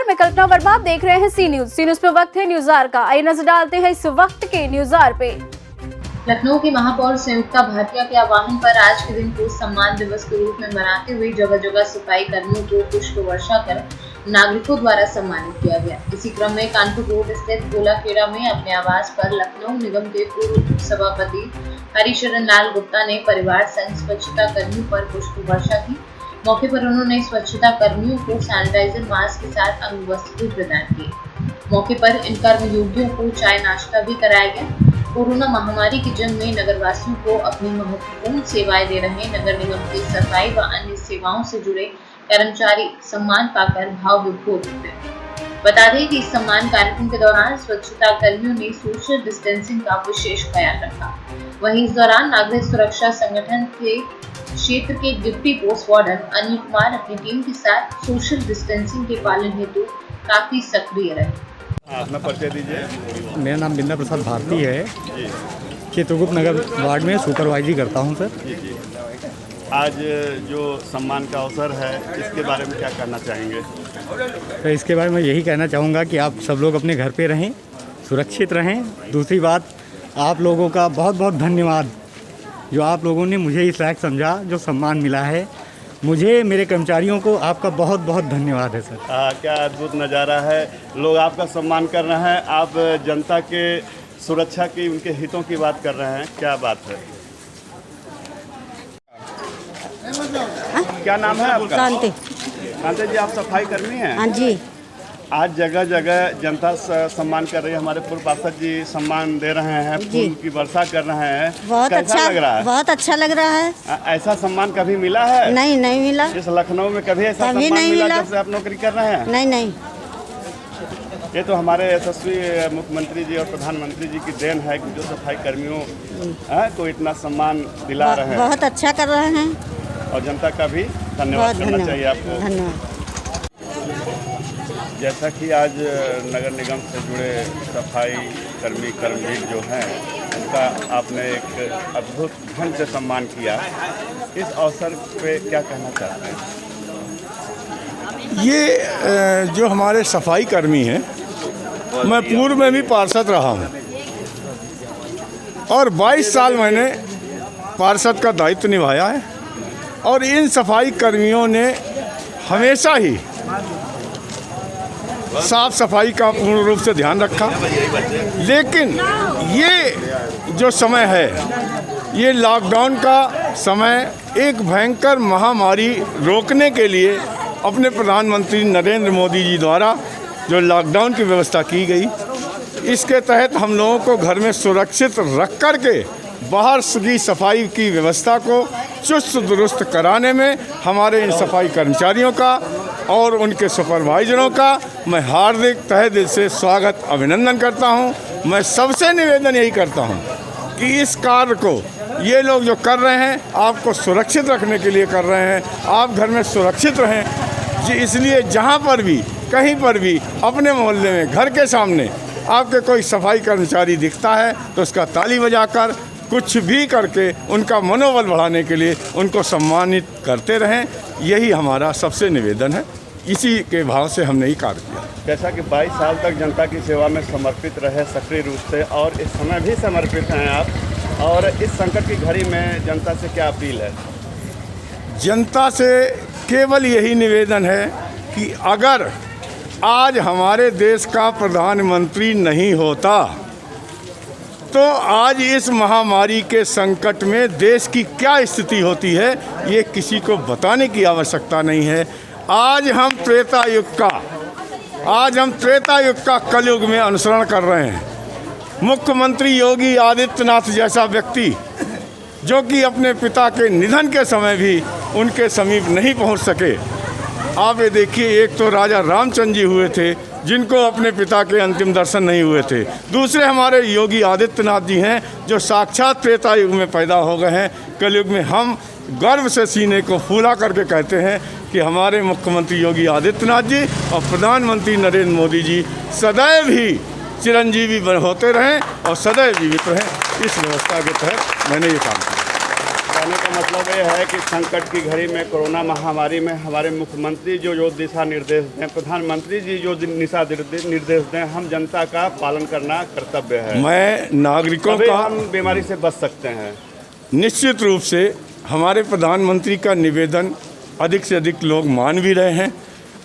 मैं कल्पना वर्मा, आप देख रहे हैं सी न्यूज पे वक्त है न्यूज आवर का। आइए नजर डालते हैं इस वक्त के न्यूज आवर पे। लखनऊ की महापौर संयुक्ता भाटिया के आह्वान पर आज के दिन को सम्मान दिवस के रूप में मनाते हुए जगह जगह सफाई कर्मियों को पुष्प वर्षा कर नागरिकों द्वारा सम्मानित किया गया। इसी क्रम में कानपुर रोड स्थित गोलाखेड़ा में अपने आवास पर लखनऊ निगम के पूर्व सभापति हरिशरण लाल गुप्ता ने परिवार संघ स्वच्छता कर्मियों पर पुष्प वर्षा की। मौके पर उन्होंने स्वच्छता कर्मियों को सैनिटाइजर मास्क के साथ अंगवस्त्र भी प्रदान किए। मौके पर इन कर्मयोगियों को चाय नाश्ता भी कराया गया। कोरोना महामारी की जंग में नगरवासियों को अपनी महत्वपूर्ण सेवाएं दे रहे नगर निगम के सफाई व अन्य सेवाओं से जुड़े कर्मचारी सम्मान पाकर भाव विभोर हुए। बता दें कि इस सम्मान कार्यक्रम के दौरान स्वच्छता कर्मियों ने सोशल डिस्टेंसिंग का विशेष ख्याल रखा। वहीं इस दौरान नागरिक सुरक्षा संगठन के क्षेत्र के deputy post warden Anil Kumar अपनी टीम के साथ सोशल डिस्टेंसिंग के पालन हेतु काफी सक्रिय रहे। अपना परिचय दीजिए। मेरा नाम बिंदा प्रसाद भारती है। चित्रगुप्त नगर वार्ड में सुपरवाइजरी करता हूं सर। जी। आज जो सम्मान का अवसर है, इसके बारे में क्या कहना चाहेंगे? तो इसके बारे में यही कहना चाहूँगा कि आप सब लोग अपने घर पे रहें, सुरक्षित रहें। दूसरी बात, आप लोगों का बहुत बहुत धन्यवाद जो आप लोगों ने मुझे इस लायक समझा, जो सम्मान मिला है मुझे, मेरे कर्मचारियों को आपका बहुत बहुत धन्यवाद है सर। क्या अद्भुत नज़ारा है, लोग आपका सम्मान कर रहे हैं, आप जनता के सुरक्षा की, उनके हितों की बात कर रहे हैं, क्या बात है। क्या नाम है आपका? कांते। कांते जी, आप सफाई कर्मी हैं? हाँ जी। आज जगह जगह जनता सम्मान कर रही है, हमारे पूर्व पार्षद जी सम्मान दे रहे हैं, फूल की वर्षा कर रहे हैं, बहुत कैसा अच्छा लग रहा है? बहुत अच्छा लग रहा है। ऐसा सम्मान कभी मिला है? नहीं, नहीं मिला। इस लखनऊ में कभी ऐसा कभी सम्मान नहीं मिला मिला। जब से आप नौकरी कर रहे हैं? नहीं नहीं। ये तो हमारे यशस्वी मुख्यमंत्री जी और प्रधानमंत्री जी की देन है कि जो सफाई कर्मियों को इतना सम्मान दिला रहे हैं। बहुत अच्छा कर रहे हैं और जनता का भी धन्यवाद करना चाहिए आपको। धन्यवाद। जैसा कि आज नगर निगम से जुड़े सफाई कर्मी कर्मवीर जो हैं, उनका आपने एक अद्भुत ढंग से सम्मान किया, इस अवसर पे क्या कहना चाहते हैं? ये जो हमारे सफाई कर्मी हैं, मैं पूर्व में भी पार्षद रहा हूँ और 22 साल मैंने पार्षद का दायित्व निभाया है और इन सफाई कर्मियों ने हमेशा ही साफ सफाई का पूर्ण रूप से ध्यान रखा। लेकिन ये जो समय है, ये लॉकडाउन का समय, एक भयंकर महामारी रोकने के लिए अपने प्रधानमंत्री नरेंद्र मोदी जी द्वारा जो लॉकडाउन की व्यवस्था की गई, इसके तहत हम लोगों को घर में सुरक्षित रख कर के बाहर की सफाई की व्यवस्था को चुस्त दुरुस्त कराने में हमारे इन सफाई कर्मचारियों का और उनके सुपरवाइजरों का मैं हार्दिक तहे दिल से स्वागत अभिनंदन करता हूं। मैं सबसे निवेदन यही करता हूं कि इस कार्य को ये लोग जो कर रहे हैं, आपको सुरक्षित रखने के लिए कर रहे हैं। आप घर में सुरक्षित रहें जी, इसलिए जहां पर भी, कहीं पर भी, अपने मोहल्ले में, घर के सामने आपके कोई सफाई कर्मचारी दिखता है तो उसका ताली बजाकर, कुछ भी करके उनका मनोबल बढ़ाने के लिए उनको सम्मानित करते रहें। यही हमारा सबसे निवेदन है। इसी के भाव से हमने ही कार्य किया। जैसा कि 22 साल तक जनता की सेवा में समर्पित रहे सक्रिय रूप से, और इस समय भी समर्पित हैं आप, और इस संकट की घड़ी में जनता से क्या अपील है? जनता से केवल यही निवेदन है कि अगर आज हमारे देश का प्रधानमंत्री नहीं होता तो आज इस महामारी के संकट में देश की क्या स्थिति होती है, ये किसी को बताने की आवश्यकता नहीं है। आज हम त्रेता युग का कलयुग में अनुसरण कर रहे हैं। मुख्यमंत्री योगी आदित्यनाथ जैसा व्यक्ति, जो कि अपने पिता के निधन के समय भी उनके समीप नहीं पहुंच सके। आप ये देखिए, एक तो राजा रामचंद्र जी हुए थे जिनको अपने पिता के अंतिम दर्शन नहीं हुए थे। दूसरे हमारे योगी आदित्यनाथ जी हैं जो साक्षात त्रेता युग में पैदा हो गए हैं। कलयुग में हम गर्व से सीने को फूला करके कहते हैं कि हमारे मुख्यमंत्री योगी आदित्यनाथ जी और प्रधानमंत्री नरेंद्र मोदी जी सदैव ही चिरंजीवी होते रहें और सदैव जीवित रहें। इस व्यवस्था के तहत मैंने ये काम किया। कहने का मतलब ये है कि संकट की घड़ी में, कोरोना महामारी में हमारे मुख्यमंत्री जो दिशा निर्देश दें, प्रधानमंत्री जी जो दिशा निर्देश दें, हम जनता का पालन करना कर्तव्य है। मैं नागरिकों तभी का हम बीमारी से बच सकते हैं। निश्चित रूप से हमारे प्रधानमंत्री का निवेदन अधिक से अधिक लोग मान भी रहे हैं,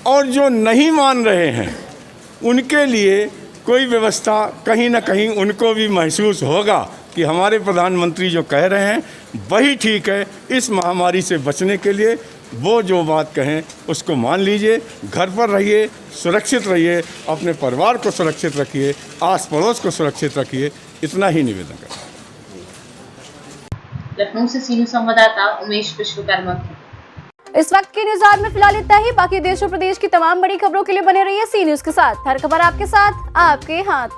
और जो नहीं मान रहे हैं उनके लिए कोई व्यवस्था कहीं ना कहीं उनको भी महसूस होगा कि हमारे प्रधानमंत्री जो कह रहे हैं वही ठीक है। इस महामारी से बचने के लिए वो जो बात कहें उसको मान लीजिए, घर पर रहिए, सुरक्षित रहिए, अपने परिवार को सुरक्षित रखिए, आस पड़ोस को सुरक्षित रखिए, इतना ही निवेदन करें। लखनऊ से सीनू संवाददाता उमेश विश्वकर्मा। इस वक्त के न्यूज आवर में फिलहाल इतना ही। बाकी देश और प्रदेश की तमाम बड़ी खबरों के लिए बने रहिए सी न्यूज के साथ। हर खबर आपके साथ, आपके हाथ।